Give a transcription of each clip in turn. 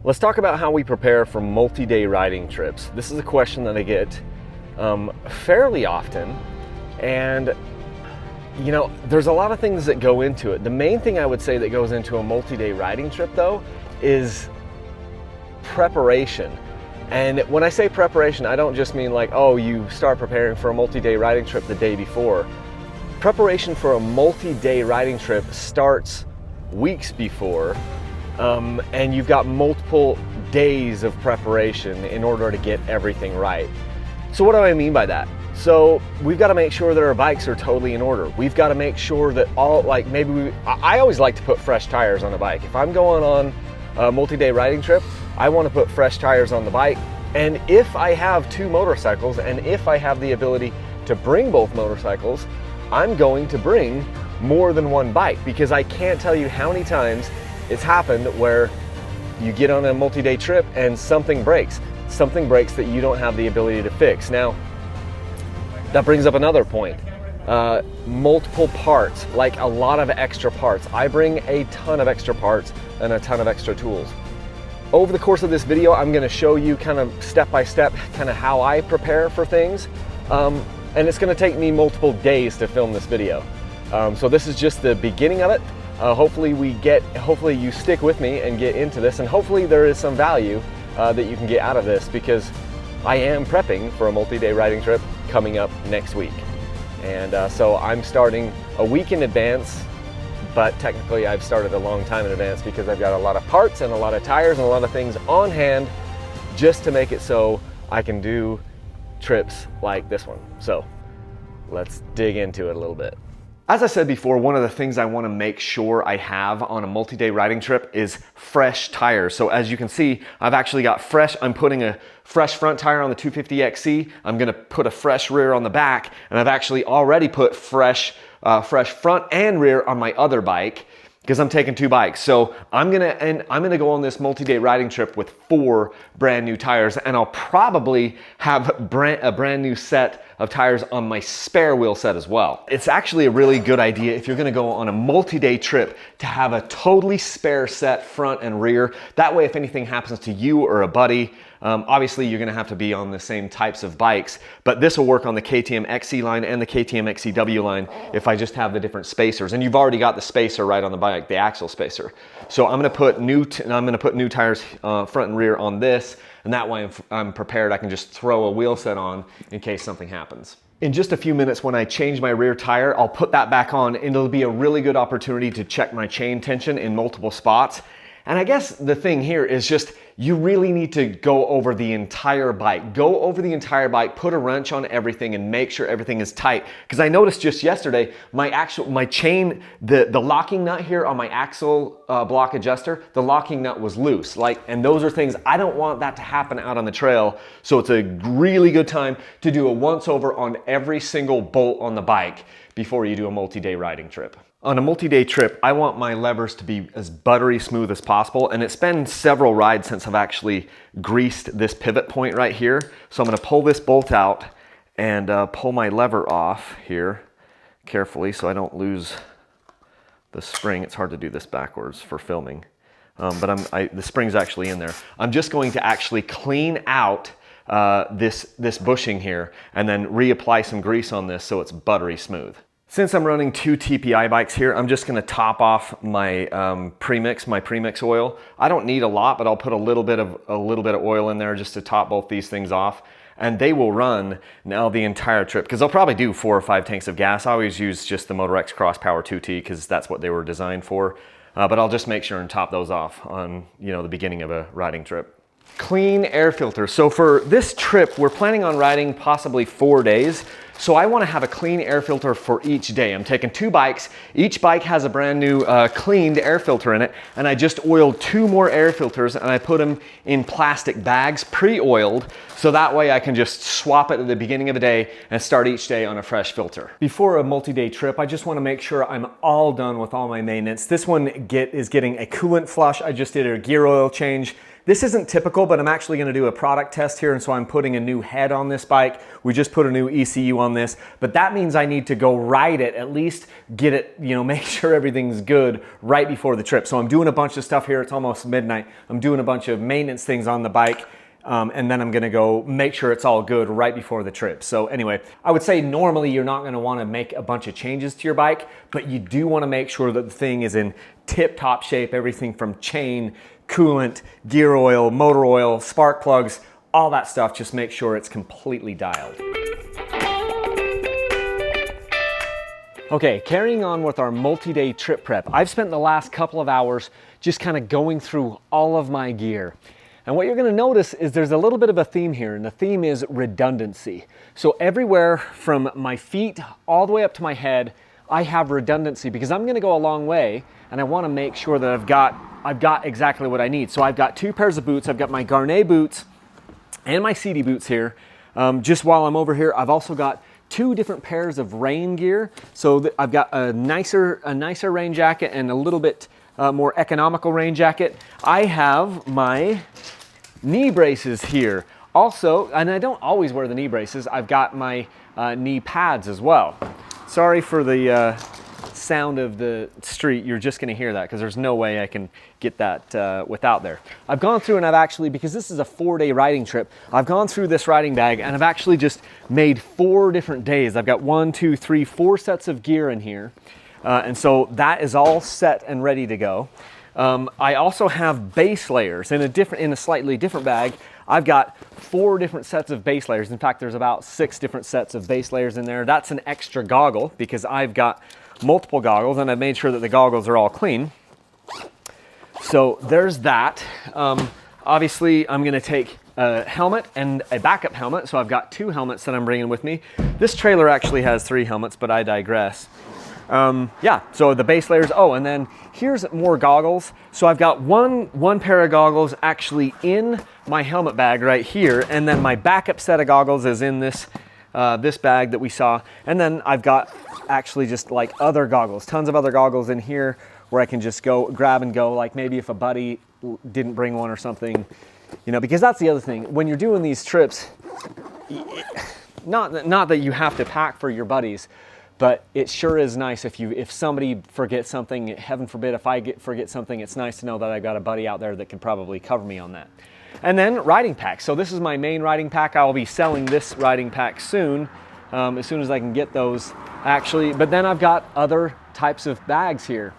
Let's talk about how we prepare for multi-day riding trips. This is a question that I get fairly often, and you know, there's a lot of things that go into it. The main thing I would say that goes into a multi-day riding trip though is preparation. And when I say preparation, I don't just mean like, oh, you start preparing for a multi-day riding trip the day before. Preparation for a multi-day riding trip starts weeks before, and you've got multiple days of preparation in order to get everything right. So what do I mean by that? So we've got to make sure that our bikes are totally in order. We've got to make sure that I always like to put fresh tires on a bike. If I'm going on a multi-day riding trip, I want to put fresh tires on the bike. And if I have two motorcycles, and if I have the ability to bring both motorcycles, I'm going to bring more than one bike, because I can't tell you how many times it's happened where you get on a multi-day trip and something breaks that you don't have the ability to fix. Now, that brings up another point. Multiple parts, like a lot of extra parts. I bring a ton of extra parts and a ton of extra tools. Over the course of this video, I'm going to show you kind of step by step kind of how I prepare for things. And it's going to take me multiple days to film this video. So this is just the beginning of it. Hopefully you stick with me and get into this, and hopefully there is some value that you can get out of this, because I am prepping for a multi-day riding trip coming up next week. And so I'm starting a week in advance, but technically I've started a long time in advance, because I've got a lot of parts and a lot of tires and a lot of things on hand just to make it so I can do trips like this one. So let's dig into it a little bit. As I said before, one of the things I want to make sure I have on a multi-day riding trip is fresh tires. So as you can see, I've actually got I'm putting a fresh front tire on the 250XC. I'm going to put a fresh rear on the back, and I've actually already put fresh front and rear on my other bike, because I'm taking two bikes. So I'm gonna go on this multi-day riding trip with 4 brand new tires, and I'll probably have a brand new set of tires on my spare wheel set as well. It's actually a really good idea if you're gonna go on a multi-day trip to have a totally spare set front and rear. That way, if anything happens to you or a buddy, obviously you're gonna have to be on the same types of bikes, but this will work on the KTM XC line and the KTM XCW line if I just have the different spacers. And you've already got the spacer right on the bike, the axle spacer. So I'm gonna put new tires front and rear on this, and that way I'm prepared. I can just throw a wheel set on in case something happens. In just a few minutes, when I change my rear tire, I'll put that back on, and it'll be a really good opportunity to check my chain tension in multiple spots. And I guess the thing here is just, you really need to go over the entire bike. Go over the entire bike, put a wrench on everything, and make sure everything is tight. Because I noticed just yesterday, my chain, the locking nut here on my axle block adjuster, the locking nut was loose. And those are things, I don't want that to happen out on the trail. So it's a really good time to do a once over on every single bolt on the bike before you do a multi-day riding trip. On a multi-day trip, I want my levers to be as buttery smooth as possible, and it's been several rides since I've actually greased this pivot point right here. So I'm gonna pull this bolt out and pull my lever off here carefully so I don't lose the spring. It's hard to do this backwards for filming, but the spring's actually in there. I'm just going to actually clean out this bushing here and then reapply some grease on this so it's buttery smooth. Since I'm running 2 TPI bikes here, I'm just gonna top off my premix oil. I don't need a lot, but I'll put a little bit of oil in there just to top both these things off. And they will run now the entire trip, because I'll probably do 4 or 5 tanks of gas. I always use just the Motor X Cross Power 2T because that's what they were designed for. But I'll just make sure and top those off on the beginning of a riding trip. Clean air filter. So for this trip, we're planning on riding possibly 4 days. So I want to have a clean air filter for each day. I'm taking 2 bikes. Each bike has a brand new cleaned air filter in it. And I just oiled 2 more air filters, and I put them in plastic bags, pre-oiled. So that way I can just swap it at the beginning of the day and start each day on a fresh filter. Before a multi-day trip, I just want to make sure I'm all done with all my maintenance. This one is getting a coolant flush. I just did a gear oil change, This isn't typical, but I'm actually gonna do a product test here, and so I'm putting a new head on this bike. We just put a new ECU on this, but that means I need to go ride it, at least get it, you know, make sure everything's good right before the trip. So I'm doing a bunch of stuff here. It's almost midnight. I'm doing a bunch of maintenance things on the bike. And then I'm gonna go make sure it's all good right before the trip. So anyway, I would say normally you're not gonna wanna make a bunch of changes to your bike, but you do wanna make sure that the thing is in tip-top shape, everything from chain, coolant, gear oil, motor oil, spark plugs, all that stuff. Just make sure it's completely dialed. Okay, carrying on with our multi-day trip prep. I've spent the last couple of hours just kind of going through all of my gear. And what you're gonna notice is there's a little bit of a theme here, and the theme is redundancy. So everywhere from my feet all the way up to my head, I have redundancy because I'm gonna go a long way and I wanna make sure that I've got exactly what I need. So I've got 2 pairs of boots. I've got my Garnet boots and my CD boots here. Just while I'm over here, I've also got 2 different pairs of rain gear. So I've got a nicer rain jacket and a little bit more economical rain jacket. I have my knee braces here. Also, and I don't always wear the knee braces, I've got my knee pads as well. Sorry for the sound of the street. You're just gonna hear that because there's no way I can get that without there. I've gone through and I've actually, because this is a 4-day riding trip, I've gone through this riding bag and I've actually just made 4 different days. I've got 1, 2, 3, 4 sets of gear in here. And so that is all set and ready to go. I also have base layers in a slightly different bag. I've got 4 different sets of base layers. In fact, there's about 6 different sets of base layers in there. That's an extra goggle because I've got multiple goggles and I've made sure that the goggles are all clean. So there's that. Obviously, I'm gonna take a helmet and a backup helmet. So I've got 2 helmets that I'm bringing with me. This trailer actually has 3 helmets, but I digress. Yeah, so the base layers. Oh, and then here's more goggles. So I've got one pair of goggles actually in my helmet bag right here, and then my backup set of goggles is in this this bag that we saw. And then I've got actually just like other goggles, tons of other goggles in here where I can just go grab and go, like maybe if a buddy didn't bring one or something, you know, because that's the other thing. When you're doing these trips, not that you have to pack for your buddies, but it sure is nice if somebody forgets something, heaven forbid if I forget something, it's nice to know that I've got a buddy out there that can probably cover me on that. And then riding packs. So this is my main riding pack. I will be selling this riding pack soon, as soon as I can get those actually. But then I've got other types of bags here.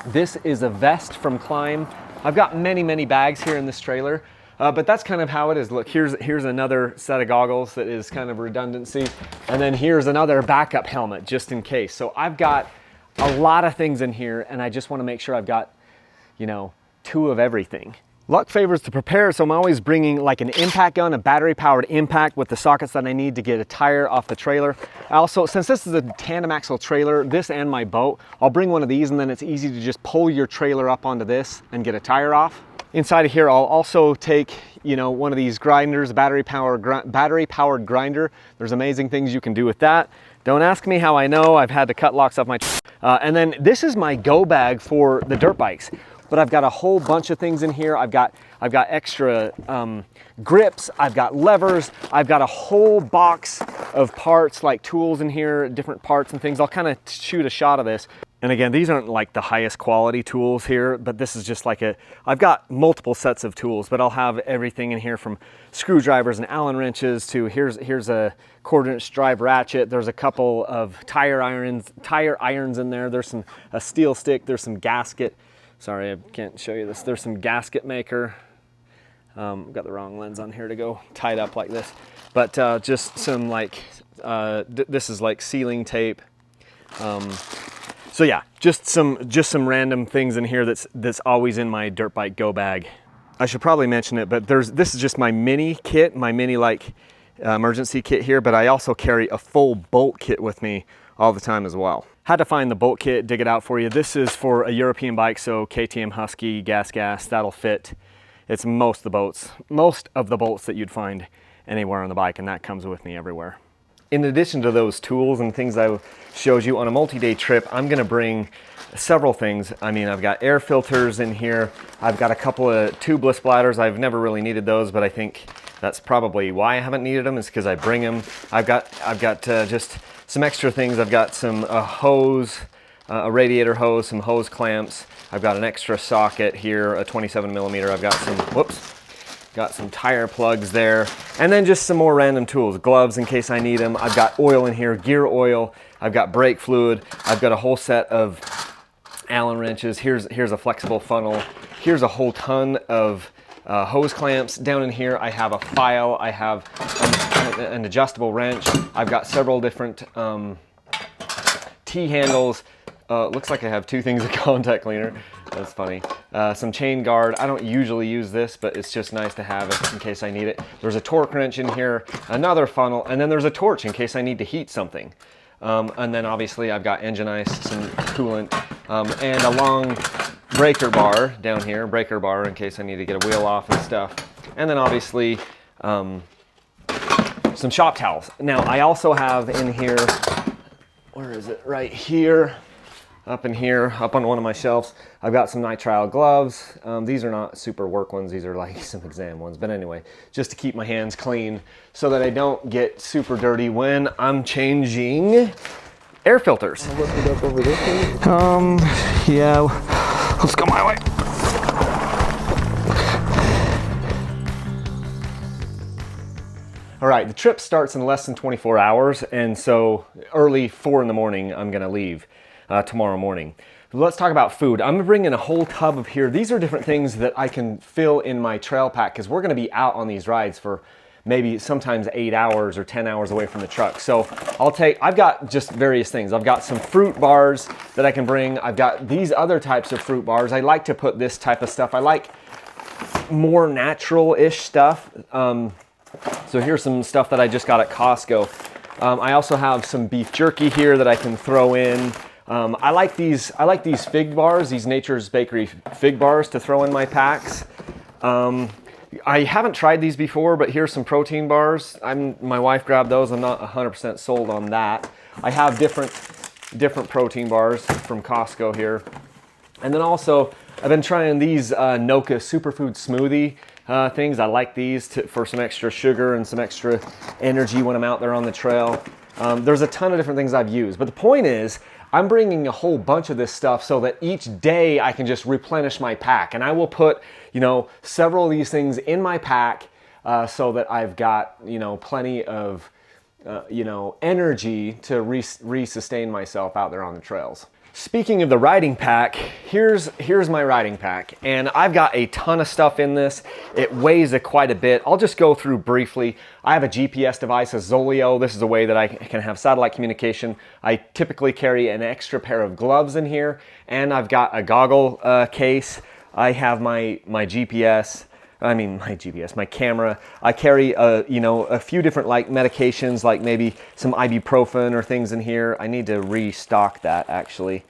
This is a vest from Climb. I've got many bags here in this trailer. But that's kind of how it is. Look, here's another set of goggles that is kind of redundancy. And then here's another backup helmet just in case. So I've got a lot of things in here and I just want to make sure I've got, you know, 2 of everything. Luck favors the prepared, so I'm always bringing like an impact gun, a battery powered impact with the sockets that I need to get a tire off the trailer. I also, since this is a tandem axle trailer, this and my boat, I'll bring one of these and then it's easy to just pull your trailer up onto this and get a tire off. Inside of here, I'll also take, you know, one of these grinders, a battery powered grinder. There's amazing things you can do with that. Don't ask me how I know. I've had to cut locks off my and then this is my go bag for the dirt bikes. But I've got a whole bunch of things in here. I've got extra grips, I've got levers, I've got a whole box of parts like tools in here, different parts and things. I'll kind of shoot a shot of this. And again, these aren't like the highest quality tools here, but this is just like I've got multiple sets of tools, but I'll have everything in here from screwdrivers and Allen wrenches to here's a 1/4" drive ratchet. There's a couple of tire irons in there. There's a steel stick, there's some gasket. Sorry, I can't show you this. There's some gasket maker. Got the wrong lens on here to go tied up like this. But just some like, this is like sealing tape. So yeah, just some random things in here that's always in my dirt bike go bag. I should probably mention it, but this is just my mini kit, my mini like emergency kit here, but I also carry a full bolt kit with me all the time as well. Had to find the bolt kit, dig it out for you. This is for a European bike, so KTM Husky, gas, that'll fit. It's most of the bolts that you'd find anywhere on the bike, and that comes with me everywhere. in addition to those tools and things I showed you on a multi-day trip, I'm gonna bring several things. I mean, I've got air filters in here. I've got a couple of TUbliss bladders. I've never really needed those, but I think that's probably why I haven't needed them, is because I bring them. I've got just some extra things. I've got some hose, a radiator hose, some hose clamps. I've got an extra socket here, a 27 millimeter. I've got some tire plugs there, and then just some more random tools, gloves in case I need them. I've got oil in here, gear oil. I've got brake fluid. I've got a whole set of Allen wrenches. Here's a flexible funnel. Here's a whole ton of hose clamps. Down in here I have a file. I have an adjustable wrench. I've got several different T-handles. Looks like I have 2 things of contact cleaner. That's funny. Some chain guard. I don't usually use this, but it's just nice to have it in case I need it. There's a torque wrench in here, another funnel, and then there's a torch in case I need to heat something. And then obviously I've got engine ice, some coolant, and a long breaker bar down here, breaker bar in case I need to get a wheel off and stuff. And then obviously some shop towels. Now I also have in here, where is it? Right here. Up in here, up on one of my shelves, I've got some nitrile gloves. These are not super work ones, these are like some exam ones. But anyway, just to keep my hands clean so that I don't get super dirty when I'm changing air filters. Yeah, let's go my way. All right, the trip starts in less than 24 hours, and so early 4 in the morning, I'm gonna leave. Tomorrow morning. Let's talk about food. I'm gonna bring in a whole tub of here. These are different things that I can fill in my trail pack because we're gonna be out on these rides for maybe sometimes 8 hours or 10 hours away from the truck. So I've got just various things. I've got some fruit bars that I can bring. I've got these other types of fruit bars. I like to put this type of stuff. I like more natural-ish stuff. So here's some stuff that I just got at Costco. I also have some beef jerky here that I can throw in. I like these fig bars, these Nature's Bakery fig bars to throw in my packs. I haven't tried these before, but here's some protein bars. My wife grabbed those. I'm not 100% sold on that. I have different protein bars from Costco here. And then also, I've been trying these Noka Superfood Smoothie things. I like these for some extra sugar and some extra energy when I'm out there on the trail. There's a ton of different things I've used, but the point is, I'm bringing a whole bunch of this stuff so that each day I can just replenish my pack. And I will put, several of these things in my pack so that I've got, plenty of, energy to re-sustain myself out there on the trails. Speaking of the riding pack, here's my riding pack, and I've got a ton of stuff in this. It weighs quite a bit. I'll just go through briefly. I have a GPS device, a Zoleo. This is a way that I can have satellite communication. I typically carry an extra pair of gloves in here, and I've got a goggle case. I have my GPS. My camera. I carry a few different medications, like maybe some ibuprofen or things in here. I need to restock that actually.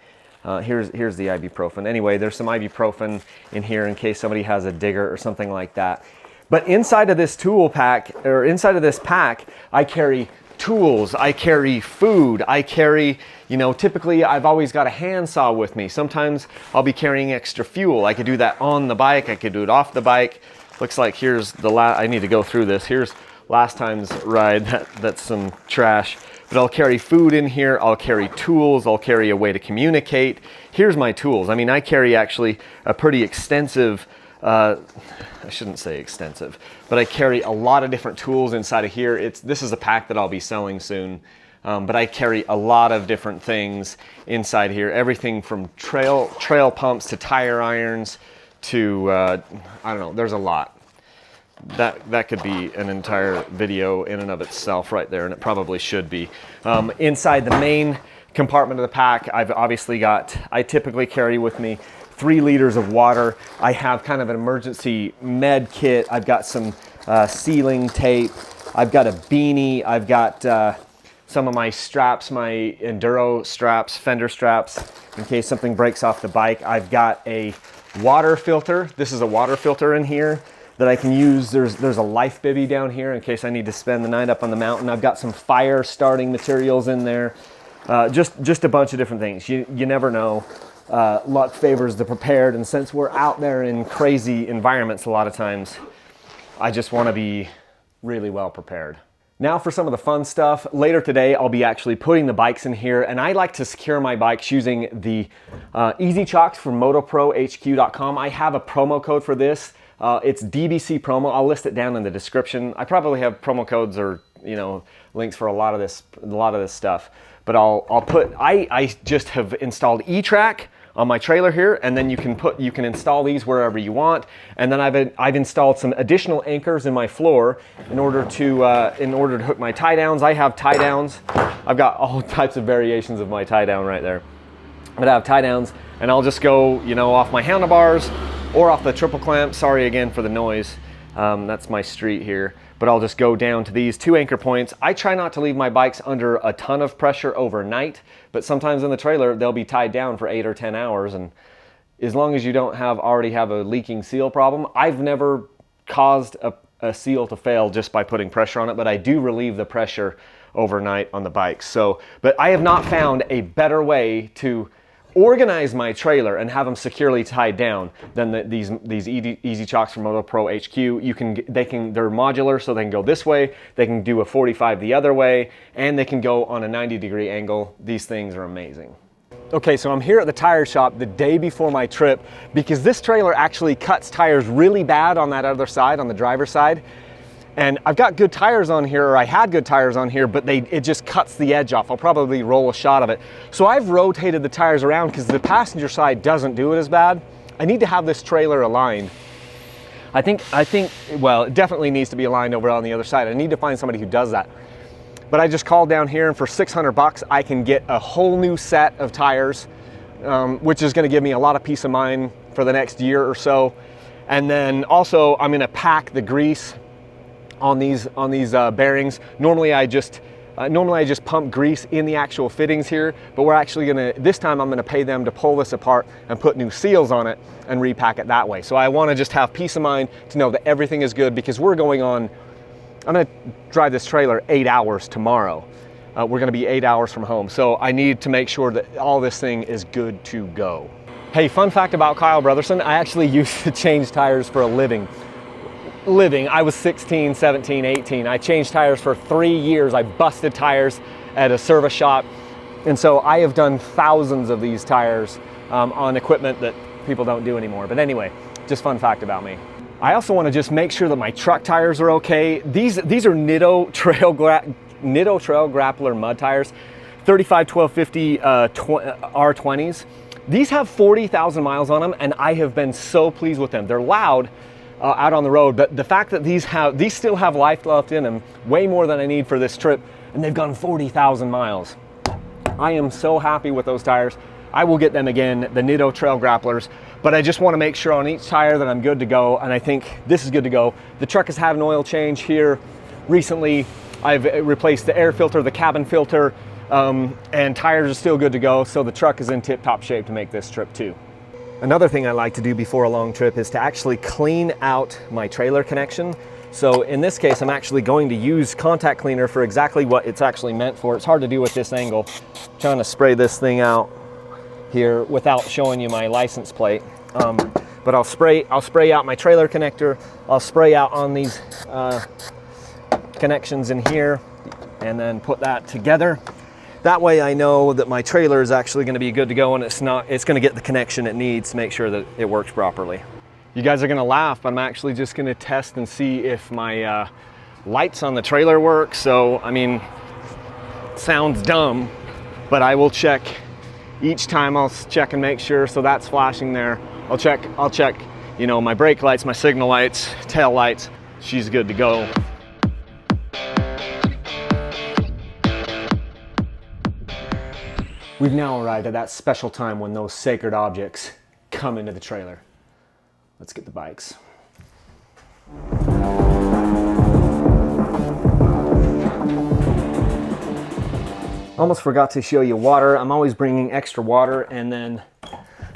Here's the ibuprofen. Anyway, there's some ibuprofen in here in case somebody has a digger or something like that. But inside of this tool pack, or inside of this pack, I carry tools, I carry food, I carry, typically I've always got a handsaw with me. Sometimes I'll be carrying extra fuel. I could do that on the bike, I could do it off the bike. Looks like here's I need to go through this. Here's last time's ride, that's some trash. But I'll carry food in here, I'll carry tools, I'll carry a way to communicate. Here's my tools. I carry actually a pretty extensive, I shouldn't say extensive, but I carry a lot of different tools inside of here. This is a pack that I'll be selling soon. But I carry a lot of different things inside here. Everything from trail pumps to tire irons to, I don't know, there's a lot. That could be an entire video in and of itself right there, and it probably should be. Inside the main compartment of the pack, I typically carry with me 3 liters of water. I have kind of an emergency med kit. I've got some sealing tape. I've got a beanie. I've got some of my straps, my enduro straps, fender straps, in case something breaks off the bike. I've got a water filter. This is a water filter in here that I can use. There's a life bivvy down here in case I need to spend the night up on the mountain. I've got some fire starting materials in there. Just a bunch of different things. You never know. Luck favors the prepared, and since we're out there in crazy environments a lot of times, I just want to be really well prepared. Now for some of the fun stuff. Later today, I'll be actually putting the bikes in here, and I like to secure my bikes using the Easy Chocks from motoprohq.com. I have a promo code for this. It's DBC promo. I'll list it down in the description. I probably have promo codes or links for a lot of this stuff. But I just have installed eTrack on my trailer here, and then you can install these wherever you want. And then I've installed some additional anchors in my floor in order to hook my tie downs. I have tie downs. I've got all types of variations of my tie down right there. But I have tie downs, and I'll just go off my handlebars or off the triple clamp. Sorry again for the noise. That's my street here. But I'll just go down to these 2 anchor points. I try not to leave my bikes under a ton of pressure overnight, but sometimes in the trailer, they'll be tied down for 8 or 10 hours. And as long as you don't already have a leaking seal problem, I've never caused a seal to fail just by putting pressure on it, but I do relieve the pressure overnight on the bikes. But I have not found a better way to organize my trailer and have them securely tied down than these Easy Chocks from Moto Pro HQ. They're modular, so they can go this way, they can do a 45 the other way, and they can go on a 90-degree angle. These things are amazing. Okay, so I'm here at the tire shop the day before my trip because this trailer actually cuts tires really bad on that other side, on the driver's side. And I've got good tires on here, or I had good tires on here, but it just cuts the edge off. I'll probably roll a shot of it. So I've rotated the tires around because the passenger side doesn't do it as bad. I need to have this trailer aligned. I think, well, it definitely needs to be aligned over on the other side. I need to find somebody who does that. But I just called down here, and for $600, I can get a whole new set of tires, which is gonna give me a lot of peace of mind for the next year or so. And then also, I'm gonna pack the grease on these bearings. Normally I just pump grease in the actual fittings here, but we're actually this time I'm gonna pay them to pull this apart and put new seals on it and repack it that way. So I wanna just have peace of mind to know that everything is good, because I'm gonna drive this trailer 8 hours tomorrow. We're gonna be 8 hours from home. So I need to make sure that all this thing is good to go. Hey, fun fact about Kyle Brothersen, I actually used to change tires for a living. I was 16, 17, 18. I changed tires for 3 years. I busted tires at a service shop. And so I have done thousands of these tires on equipment that people don't do anymore. But anyway, just fun fact about me. I also want to just make sure that my truck tires are okay. These are Nitto Trail Grappler mud tires, 35 1250 R20s. These have 40,000 miles on them, and I have been so pleased with them. They're loud out on the road, but the fact that these still have life left in them, way more than I need for this trip, and they've gone 40,000 miles. I am so happy with those tires. I will get them again, the Nitto Trail Grapplers, but I just want to make sure on each tire that I'm good to go, and I think this is good to go. The truck has had an oil change here recently. I've replaced the air filter, the cabin filter, and tires are still good to go, so the truck is in tip-top shape to make this trip too. Another thing I like to do before a long trip is to actually clean out my trailer connection. So in this case, I'm actually going to use contact cleaner for exactly what it's actually meant for. It's hard to do with this angle. I'm trying to spray this thing out here without showing you my license plate. But I'll spray out my trailer connector. I'll spray out on these connections in here, and then put that together. That way I know that my trailer is actually going to be good to go, and it's going to get the connection it needs to make sure that it works properly. You guys are going to laugh, but I'm actually just going to test and see if my lights on the trailer work. So, I mean, sounds dumb, but I will check each time. I'll check and make sure. So that's flashing there. I'll check, my brake lights, my signal lights, tail lights. She's good to go. We've now arrived at that special time when those sacred objects come into the trailer. Let's get the bikes. Almost forgot to show you water. I'm always bringing extra water, and then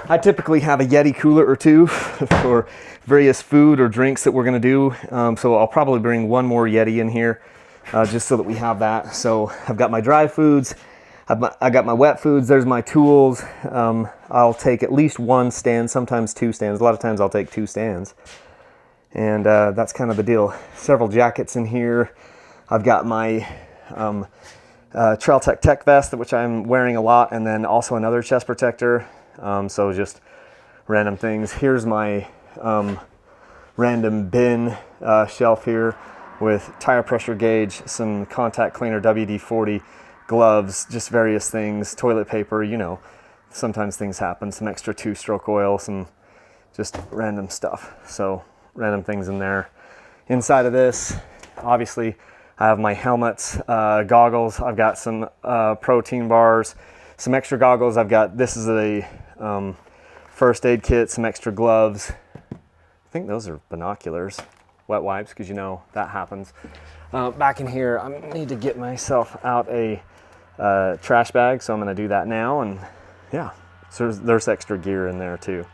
I typically have a Yeti cooler or two for various food or drinks that we're gonna do. So I'll probably bring one more Yeti in here just so that we have that. So I've got my dry foods, I got my wet foods, there's my tools. I'll take at least one stand, sometimes two stands. A lot of times I'll take two stands. And that's kind of the deal. Several jackets in here. I've got my Trail Tech vest, which I'm wearing a lot, and then also another chest protector. So just random things. Here's my random bin shelf here with tire pressure gauge, some contact cleaner, WD-40, gloves, just various things, toilet paper, you know, sometimes things happen, some extra 2-stroke oil, some just random stuff. So random things in there. Inside of this, obviously, I have my helmets, goggles. I've got some protein bars, some extra goggles. I've got, this is a first aid kit, some extra gloves. I think those are binoculars, wet wipes, because you know that happens. Back in here, I need to get myself out a trash bag, so I'm going to do that now. And yeah, so there's extra gear in there too,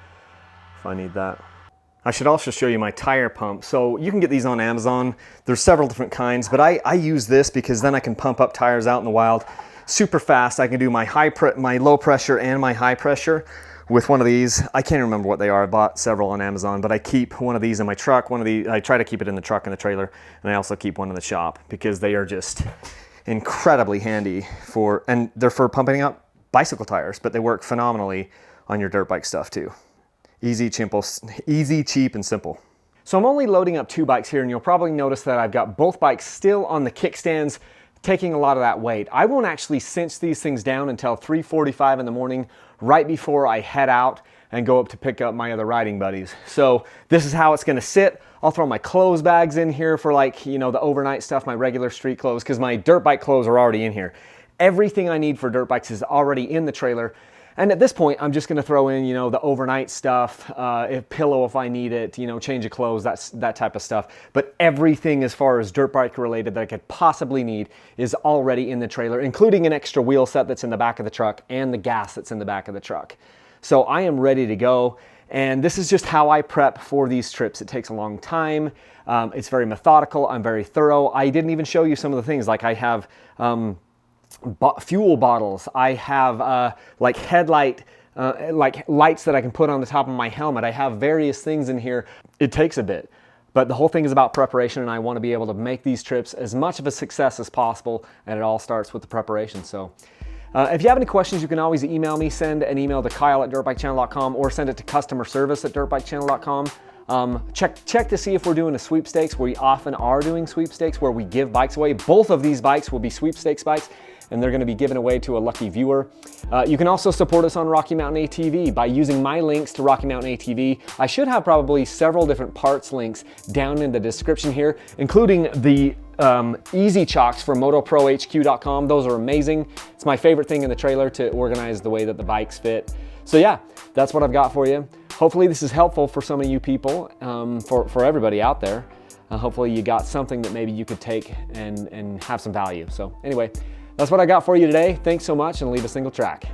if I need that. I should also show you my tire pump. So you can get these on Amazon. There's several different kinds, but I use this because then I can pump up tires out in the wild super fast. I can do my my low pressure and my high pressure with one of these. I can't remember what they are. I bought several on Amazon, but I keep one of these in my truck. I try to keep it in the truck and the trailer, and I also keep one in the shop because they are just incredibly handy and they're for pumping up bicycle tires, but they work phenomenally on your dirt bike stuff too. Easy, cheap, and simple. So I'm only loading up 2 bikes here, and you'll probably notice that I've got both bikes still on the kickstands, taking a lot of that weight. I won't actually cinch these things down until 3:45 in the morning, right before I head out and go up to pick up my other riding buddies. So this is how it's gonna sit. I'll throw my clothes bags in here for, like, you know, the overnight stuff, my regular street clothes, because my dirt bike clothes are already in here. Everything I need for dirt bikes is already in the trailer. And at this point, I'm just gonna throw in, you know, the overnight stuff, pillow if I need it, you know, change of clothes, that type of stuff. But everything as far as dirt bike related that I could possibly need is already in the trailer, including an extra wheel set that's in the back of the truck and the gas that's in the back of the truck. So I am ready to go. And this is just how I prep for these trips. It takes a long time. It's very methodical. I'm very thorough. I didn't even show you some of the things. Like I have fuel bottles. I have like headlight, like lights that I can put on the top of my helmet. I have various things in here. It takes a bit, but the whole thing is about preparation, and I want to be able to make these trips as much of a success as possible, and it all starts with the preparation. So if you have any questions, you can always email me. Send an email to kyle@dirtbikechannel.com or send it to customer service@dirtbikechannel.com. Check to see if we're doing a sweepstakes. We often are doing sweepstakes where we give bikes away. Both of these bikes will be sweepstakes bikes, and they're going to be given away to a lucky viewer. You can also support us on Rocky Mountain ATV by using my links to Rocky Mountain ATV. I should have probably several different parts links down in the description here, including the easy chocks from motoprohq.com. Those are amazing. It's my favorite thing in the trailer to organize the way that the bikes fit. So yeah, that's what I've got for you. Hopefully this is helpful for some of you people, for everybody out there. Hopefully you got something that maybe you could take and have some value. So anyway, that's what I got for you today. Thanks so much, and leave a single track.